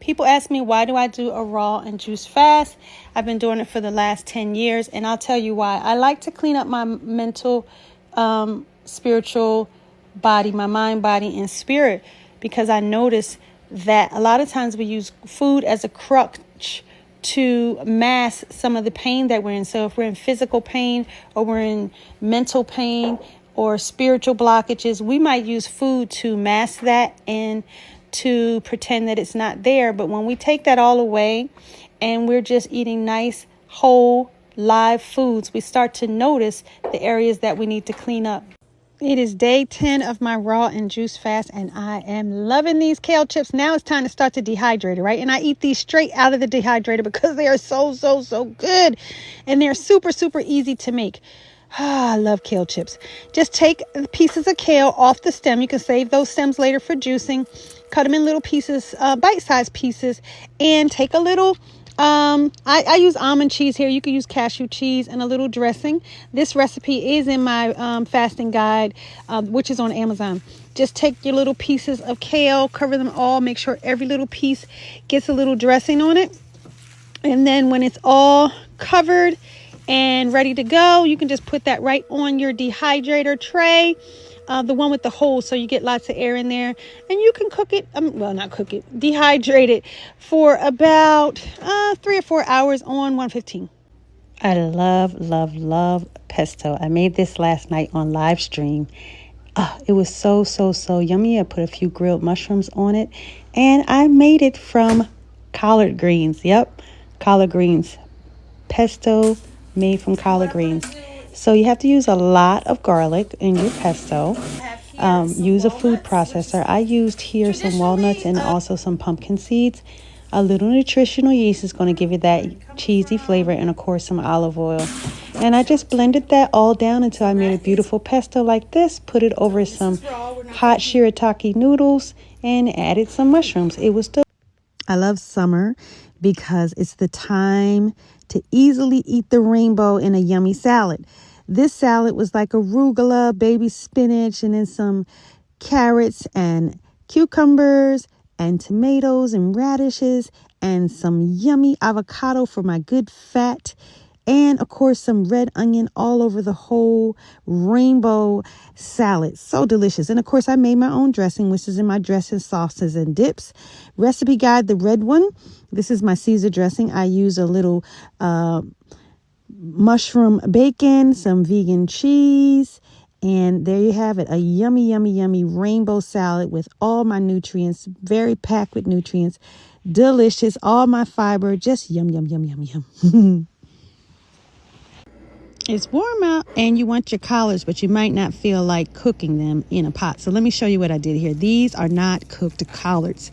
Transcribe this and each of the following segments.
People ask me, why do I do a raw and juice fast? I've been doing it for the last 10 years, and I'll tell you why. I like to clean up my mental, spiritual body, my mind, body, and spirit, because I notice that a lot of times we use food as a crutch to mask some of the pain that we're in. So if we're in physical pain, or we're in mental pain, or spiritual blockages, we might use food to mask that and to pretend that it's not there. But when we take that all away and we're just eating nice, whole, live foods, we start to notice the areas that we need to clean up. It is day 10 of my raw and juice fast, and I am loving these kale chips. Now it's time to start to dehydrate it, right? And I eat these straight out of the dehydrator because they are so good. And they're super easy to make. I love kale chips. Just take pieces of kale off the stem. You can save those stems later for juicing. Cut them in little pieces, bite-sized pieces, and take a little, I use almond cheese here. You can use cashew cheese and a little dressing. This recipe is in my fasting guide, which is on Amazon. Just take your little pieces of kale, cover them all, make sure every little piece gets a little dressing on it. And then when it's all covered and ready to go, you can just put that right on your dehydrator tray. The one with the hole, so you get lots of air in there, and you can cook it, dehydrate it for about 3 or 4 hours on 115. I love pesto. I made this last night on live stream. It was so yummy. I put a few grilled mushrooms on it, and I made it from collard greens. Yep, collard greens. Pesto made from collard greens. So you have to use a lot of garlic in your pesto. Use a food processor. I used here some walnuts and also some pumpkin seeds. A little nutritional yeast is going to give you that cheesy flavor, and of course some olive oil. And I just blended that all down until I made a beautiful pesto like this. Put it over some hot shirataki noodles and added some mushrooms. It was delicious. I love summer because it's the time to easily eat the rainbow in a yummy salad. This salad was like arugula, baby spinach, and then some carrots and cucumbers and tomatoes and radishes and some yummy avocado for my good fat. And of course, some red onion all over the whole rainbow salad. So delicious. And of course, I made my own dressing, which is in my dressing sauces and dips. Recipe guide, the red one. This is my Caesar dressing. I use a little mushroom bacon, some vegan cheese, and there you have it, a yummy rainbow salad with all my nutrients, very packed with nutrients, delicious, all my fiber, just yum. It's warm out and you want your collards, but you might not feel like cooking them in a pot. So let me show you what I did here. These are not cooked collards,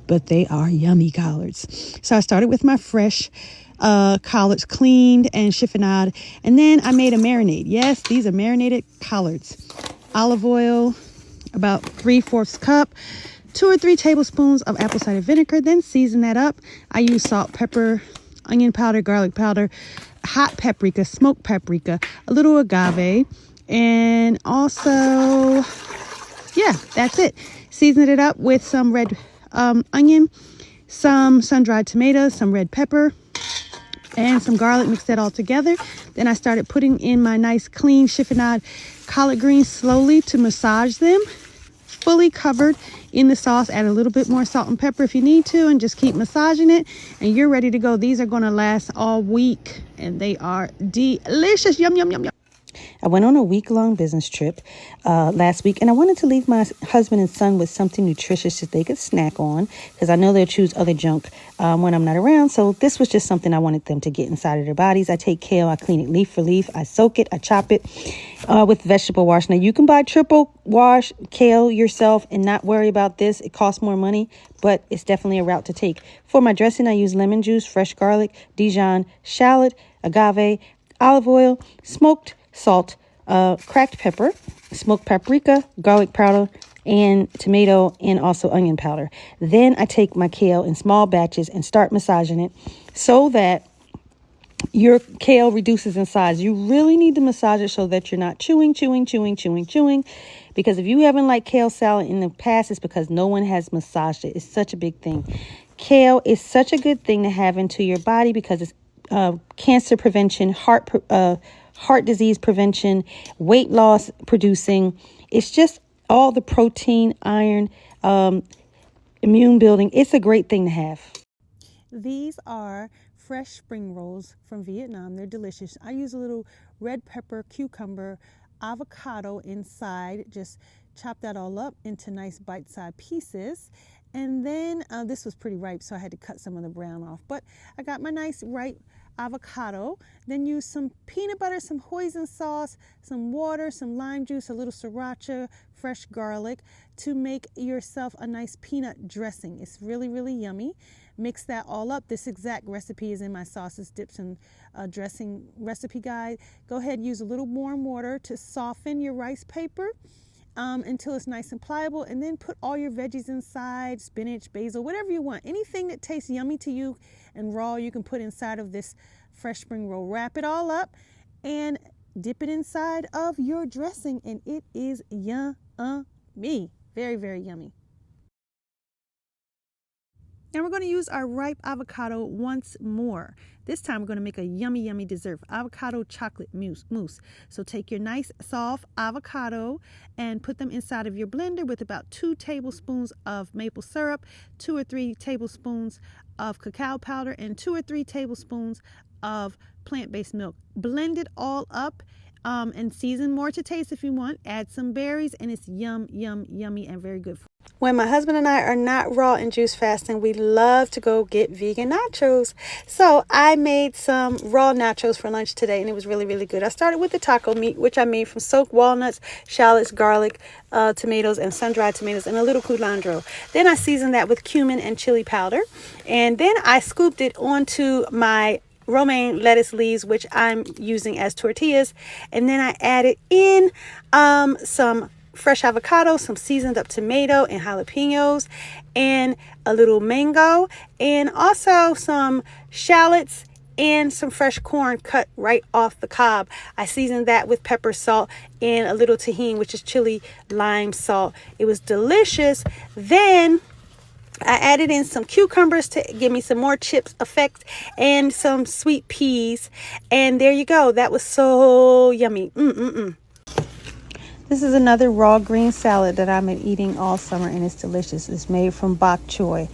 but they are yummy collards. So I started with my fresh collards, cleaned and chiffonade, and then I made a marinade. Yes, these are marinated collards. Olive oil, about 3/4 cup, 2 or 3 tablespoons of apple cider vinegar. Then season that up. I use salt, pepper, onion powder, garlic powder, hot paprika, smoked paprika, a little agave, and also, yeah, that's it. Season it up with some red onion, some sun-dried tomatoes, some red pepper, and some garlic. Mix that all together. Then I started putting in my nice clean chiffonade collard greens slowly to massage them. Fully covered in the sauce. Add a little bit more salt and pepper if you need to, and just keep massaging it, and you're ready to go. These are going to last all week, and they are delicious. Yum. I went on a week-long business trip last week, and I wanted to leave my husband and son with something nutritious that they could snack on, because I know they'll choose other junk when I'm not around. So this was just something I wanted them to get inside of their bodies. I take kale, I clean it leaf for leaf, I soak it, I chop it with vegetable wash. Now, you can buy triple wash kale yourself and not worry about this. It costs more money, but it's definitely a route to take. For my dressing, I use lemon juice, fresh garlic, Dijon shallot, agave, olive oil, smoked salt, cracked pepper, smoked paprika, garlic powder, and tomato, and also onion powder. Then I take my kale in small batches and start massaging it so that your kale reduces in size. You really need to massage it so that you're not chewing. Because if you haven't liked kale salad in the past, it's because no one has massaged it. It's such a big thing. Kale is such a good thing to have into your body because it's cancer prevention, heart disease prevention, weight loss producing. It's just all the protein, iron, immune building. It's a great thing to have. These are fresh spring rolls from Vietnam. They're delicious. I use a little red pepper, cucumber, avocado inside. Just chop that all up into nice bite-sized pieces. And then this was pretty ripe, so I had to cut some of the brown off. But I got my nice ripe avocado. Then use some peanut butter, some hoisin sauce, some water, some lime juice, a little sriracha, fresh garlic to make yourself a nice peanut dressing. It's really, really yummy. Mix that all up. This exact recipe is in my sauces, dips, and dressing recipe guide. Go ahead and use a little warm water to soften your rice paper until it's nice and pliable, and then put all your veggies inside, spinach, basil, whatever you want. Anything that tastes yummy to you and raw you can put inside of this fresh spring roll. Wrap it all up and dip it inside of your dressing, and it is yummy. Very, very yummy. Now we're going to use our ripe avocado once more. This time we're going to make a yummy, yummy dessert, avocado chocolate mousse. So take your nice soft avocado and put them inside of your blender with about 2 tablespoons of maple syrup, 2 or 3 tablespoons of cacao powder, and 2 or 3 tablespoons of plant-based milk. Blend it all up and season more to taste if you want. Add some berries, and it's yummy and very good. When my husband and I are not raw and juice fasting, we love to go get vegan nachos. So I made some raw nachos for lunch today, and it was really, really good. I started with the taco meat, which I made from soaked walnuts, shallots, garlic, tomatoes, and sun-dried tomatoes, and a little culantro. Then I seasoned that with cumin and chili powder. And then I scooped it onto my romaine lettuce leaves, which I'm using as tortillas. And then I added in some fresh avocado, some seasoned up tomato and jalapenos, and a little mango, and also some shallots and some fresh corn cut right off the cob. I seasoned that with pepper, salt, and a little tahini, which is chili lime salt. It was delicious. Then I added in some cucumbers to give me some more chips effect, and some sweet peas, and there you go. That was so yummy. This is another raw green salad that I've been eating all summer, and it's delicious. It's made from bok choy.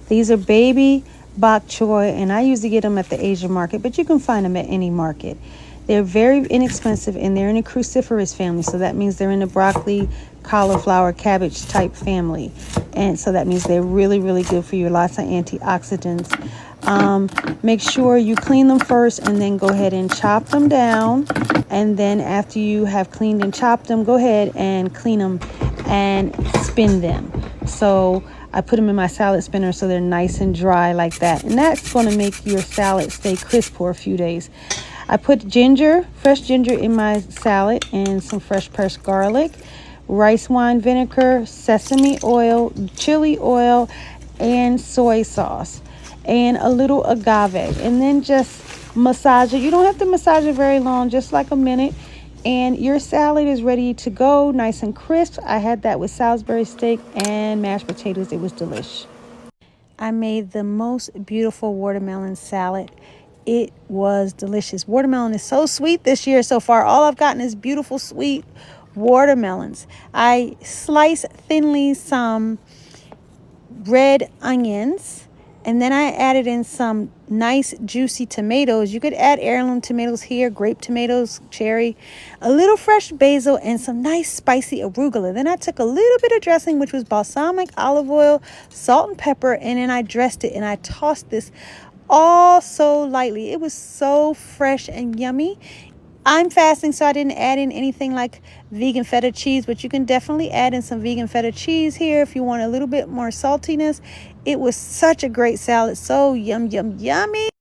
These are baby bok choy, and I usually get them at the Asian market, but you can find them at any market. They're very inexpensive, and they're in a cruciferous family, so that means they're in the broccoli, cauliflower, cabbage type family, and so that means they're really, really good for you. Lots of antioxidants. Make sure you clean them first, and then go ahead and chop them down. And then after you have cleaned and chopped them, go ahead and clean them and spin them. So I put them in my salad spinner so they're nice and dry like that. And that's going to make your salad stay crisp for a few days. I put ginger, fresh ginger in my salad, and some fresh pressed garlic, rice wine vinegar, sesame oil, chili oil, and soy sauce, and a little agave, and then just massage it. You don't have to massage it very long, just like a minute, and your salad is ready to go, nice and crisp. I had that with Salisbury steak and mashed potatoes. It was delish. I made the most beautiful watermelon salad. It was delicious. Watermelon is so sweet this year so far. All I've gotten is beautiful sweet watermelons. I sliced thinly some red onions, and then I added in some nice juicy tomatoes. You could add heirloom tomatoes here, grape tomatoes, cherry, a little fresh basil, and some nice spicy arugula. Then I took a little bit of dressing, which was balsamic olive oil, salt and pepper, and then I dressed it, and I tossed this all so lightly. It was so fresh and yummy. I'm fasting, so I didn't add in anything like vegan feta cheese, but you can definitely add in some vegan feta cheese here if you want a little bit more saltiness. It was such a great salad. So yummy.